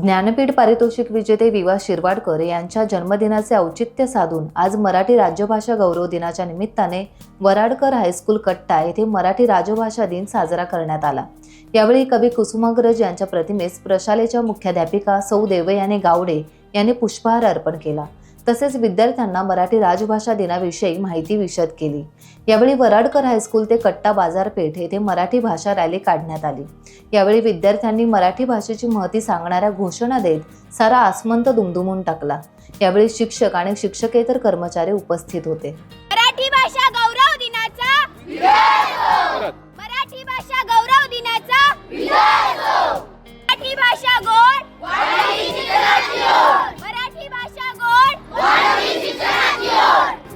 ज्ञानपीठ पारितोषिक विजेते विवा शिरवाडकर यांच्या जन्मदिनाचे औचित्य साधून आज मराठी राजभाषा गौरव दिनाच्या निमित्ताने वराडकर हायस्कूल कट्टा येथे मराठी राजभाषा दिन साजरा करण्यात आला। यावेळी कवी कुसुमाग्रज यांच्या प्रतिमेस प्रशालेच्या मुख्याध्यापिका सौ देवयानी गावडे यांनी पुष्पहार अर्पण केला। तसेच विद्यार्थ्यांना मराठी राजभाषा दिनाविषयी माहिती विशद केली। यावेळी वराडकर हायस्कूल ते कट्टा बाजारपेठ येथे मराठी भाषा रॅली काढण्यात आली। यावेळी विद्यार्थ्यांनी मराठी भाषेची महती सांगणाऱ्या घोषणा देत सारा आसमंत दुमदुमून टाकला। यावेळी शिक्षक आणि शिक्षकेतर कर्मचारी उपस्थित होते। मराठी भाषा गौरव दिनाचा विजय हो। मराठी भाषा गौरव दिनाचा विजय हो। मराठी भाषा गोड वाढवी शिक्षणाची ओढ। मराठी भाषा गोड वाढवी शिक्षणाची ओढ।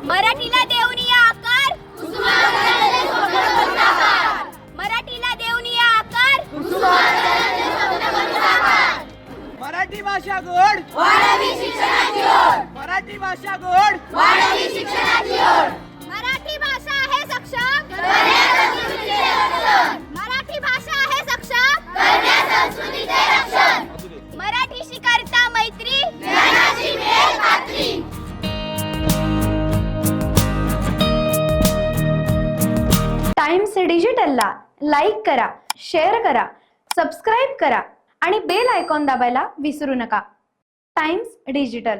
मराठीला देऊनी आकार कुसुमाग्रजांचे स्वप्न साकार। मराठीला देऊनी आकार कुसुमाग्रजांचे स्वप्न साकार। मराठी भाषा गोड वाढवी शिक्षणाची ओढ। मराठी भाषा गोड वाढवी शिक्षणाची ओढ। मराठी भाषा आहे सक्षम करण्या संस्कृतीचे रक्षण। मराठी भाषा आहे सक्षम करण्या संस्कृतीचे रक्षण। मराठीशी करता मैत्री ज्ञानाची मिळेल खात्री। टाइम्स डिजिटलला लाईक करा, शेअर करा, सबस्क्राईब करा आणि बेल आयकॉन दाबायला विसरू नका। Times digital.